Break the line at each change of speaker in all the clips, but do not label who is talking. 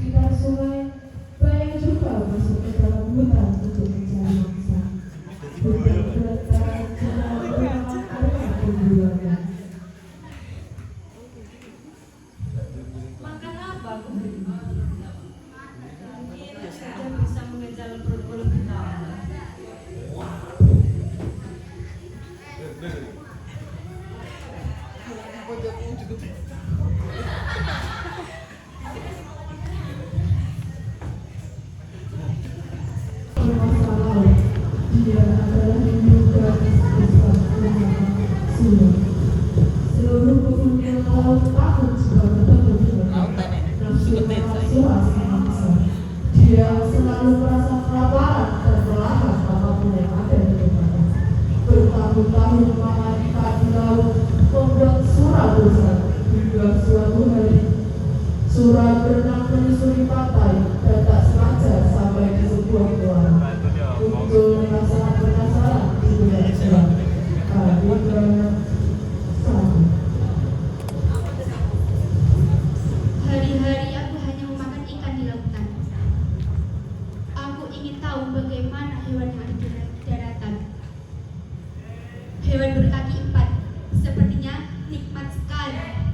Tidak sungai, banyak juga masuk ke dalam hutan untuk mencari mangsa. Hutan belantara memang area pemburuannya.
Makan apa? Dia saja bisa mengejar perut kita.
Dia adalah juga seluruh penghuni laut takut jika bertemu dengan nasional bangsa. Dia selalu merasa kelaparan dan melahap apapun yang ada di depannya. Bertahun-tahun makan ikan di laut membuat Sura bosan hingga suatu hari Sura berenang menyusuri pantai dan tak sengaja sampai di sebuah goa. Untuk merasa penasaran tidak siap kami bersama.
Hari-hari aku hanya memakan ikan di lautan. Aku ingin tahu bagaimana hewan yang ada di daratan. Hewan berkaki 4, sepertinya nikmat sekali.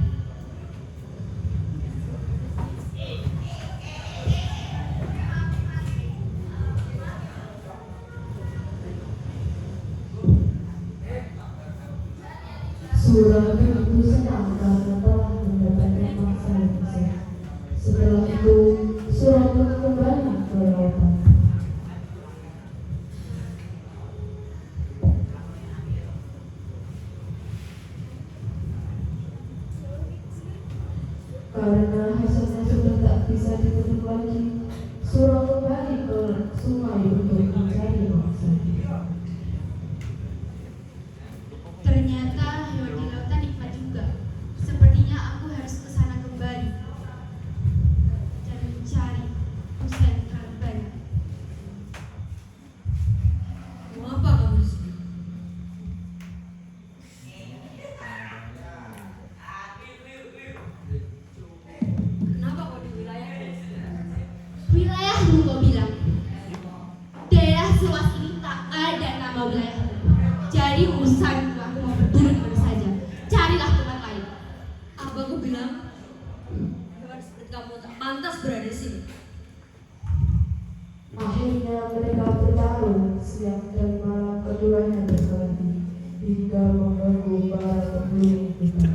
Sura begitu senang karena telah mendapatkan mangsa yang besar. Setelah itu, Sura pun kembali ke lautan. Karena hasilnya sudah tak bisa ditutup lagi, Sura kembali ke sungai untuk mencari mangsa.
Ternyata hewan di lautan nikmat juga. Sepertinya aku harus ke sana kembali dan mencari mangsa yang terlalu banyak.
Mengapa kamu di sini? Kenapa kau di wilayahku?
Wilayahmu kau bilang? Daerah seluas ini tak ada nama wilayahmu. Jadi urusanku, aku mau berburu di mana saja. Carilah tempat lain.
Apa aku bilang? Hewan seperti kamu tak pantas berada di sini.
Akhirnya mereka bertarung siang dan malam, keduanya berkelahi hingga mengganggu para pemburu hutan.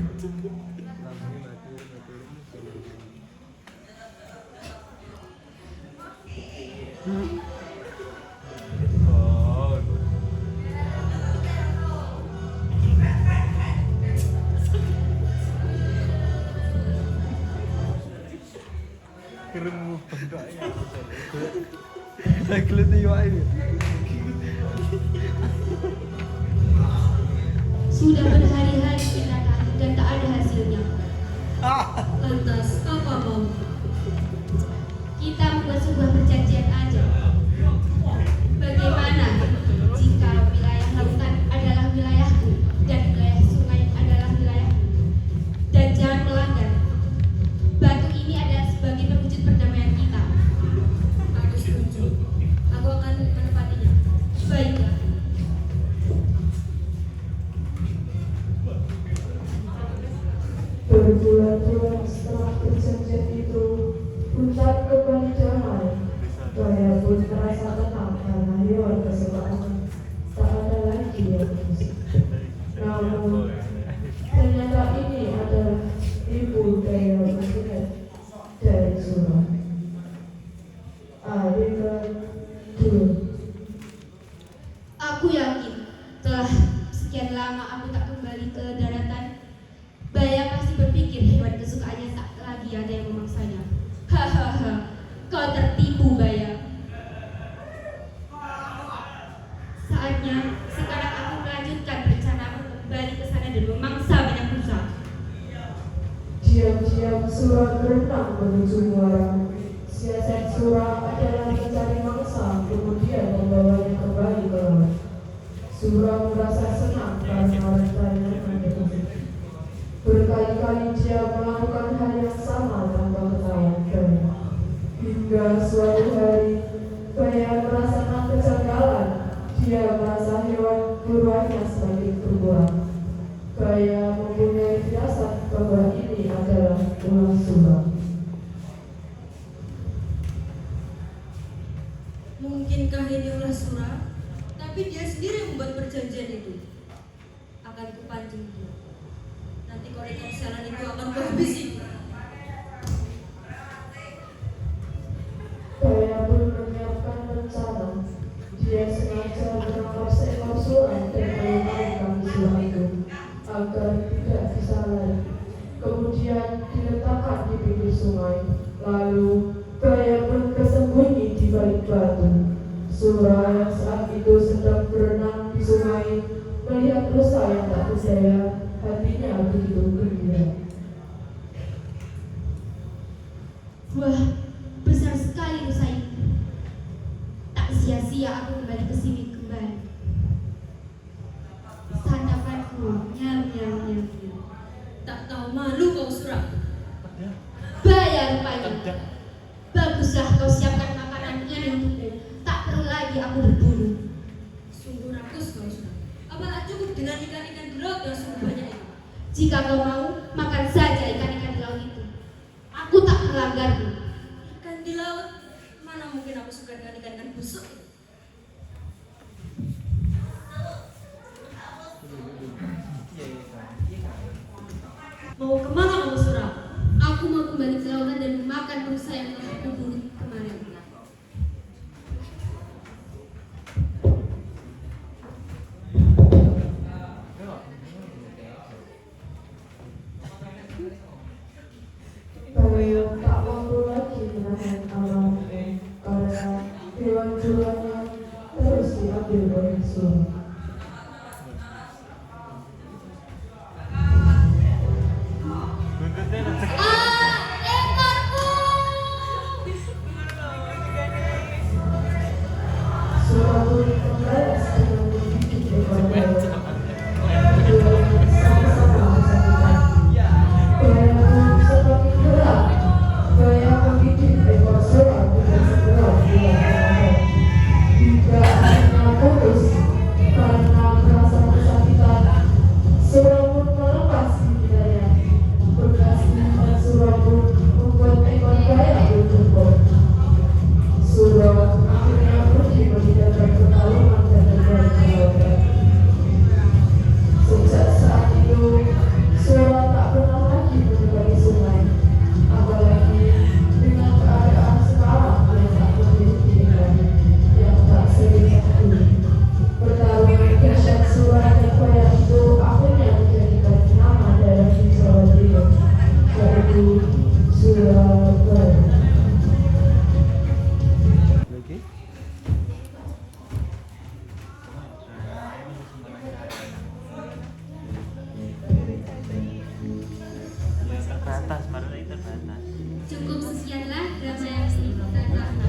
Keremu pendaknya. Lagi tengok ini.
Sudah berhari-hari kita cari dan tak ada hasilnya.
Lantas, apa mau?
Kita membuat sebuah perjanjian aja. Bagaimana jika wilayah lautan adalah wilayahku dan wilayah sungai adalah wilayahku? Dan jangan melanggar. Batu ini adalah sebagai perwujud perdamaian kita.
Aku setuju. Aku akan menepatinya.
Baiklah.
Berbulan-bulan setelah perjanjian itu, hutan kembali damai. Raya pun merasa tenang karena hewan kesukaan tak ada lagi yang musik. Namun, ternyata ini adalah ibu daya bergerak dari Sura. Alika Dul.
Aku yakin telah sekian lama aku tak kembali ke daratan. Baya pasti berpikir hewan kesukaannya tak lagi ada yang memangsanya. Hahaha.
Setiap Sura berenang menuju muara. Siasat Sura adalah mencari mangsa, kemudian membawanya kembali ke laut. Sura merasa senang karena rantainya mendekati. Berkali-kali dia melakukan hal yang sama tanpa ketahuan Baya. Hingga suatu hari, Baya merasakan kejanggalan. Dia merasa hewan buruannya semakin berkurang. Baya mempunyai firasat bahwa ini adalah ulah Sura.
Mungkinkah ini ulah Sura? Tapi dia sendiri yang membuat perjanjian itu. Akan kupancing dia. Nanti korektor sialan itu akan kuhabisi.
Baya pun menyiapkan rencana. Dia sengaja menangkap seekor Sura dan melemparkan Sura itu agar tidak bisa lari. Kemudian diletakkan di pinggir sungai. Lalu Baya pun bersembunyi di balik batu. Sura yang saat itu sedang berenang di sungai melihat rusa yang tak berdaya, hatinya begitu gembira.
Wah, besar sekali rusa itu. Tak sia-sia aku kembali ke sini kembali. Santapanku, nyam nyam nyam nyam.
Tak tahu malu kau Sura.
Baya rupanya. Baguslah kau siapkan makanan ini untukku. Tak perlu lagi aku berburu.
Sungguh rakus kau Sura. Apa tak cukup dengan ikan-ikan di laut yang sungguh banyak itu?
Jika kau mau, makan saja ikan-ikan di laut itu. Aku tak melanggarmu.
Ikan di laut? Mana mungkin aku suka dengan ikan-ikan busuk itu? Mau kemana kamu Sura?
Aku mau kembali ke lautan dan memakan rusa yang telah aku bunuh kemarin.
Baya tak mampu lagi menahan amarahnya karena hewan buruannya terus diambil oleh Sura.
Buntutnya nanti.
Ekorku!
Sura pun membalas dengan menggigit ekor Baya. Keduanya sama-sama kesakitan. Baya pun semakin gerak. Baya menggigit ekor Sura dengan sekuat tenaga. Hingga akhirnya putus karena merasa kesakitan. Sura pun melepas gigitannya. Bekas gigitan Sura pun membuat ekor Baya bertumpuk. Sura akhirnya pergi meninggalkan pertarungan dan kembali ke lautan. Sejak saat itu, Sura tak pernah lagi menyeberangi sungai. Apalagi dengan keadaan sekarang yang tak memiliki ikan, yang tak seindah dulu. Pertarungan dahsyat Sura dan Baya itu akhirnya menjadikan nama daerah di Jawa Timur, yaitu Surabaya.
Lagi? Terbatas, malah terbatas.
Cukup sekianlah drama yang kita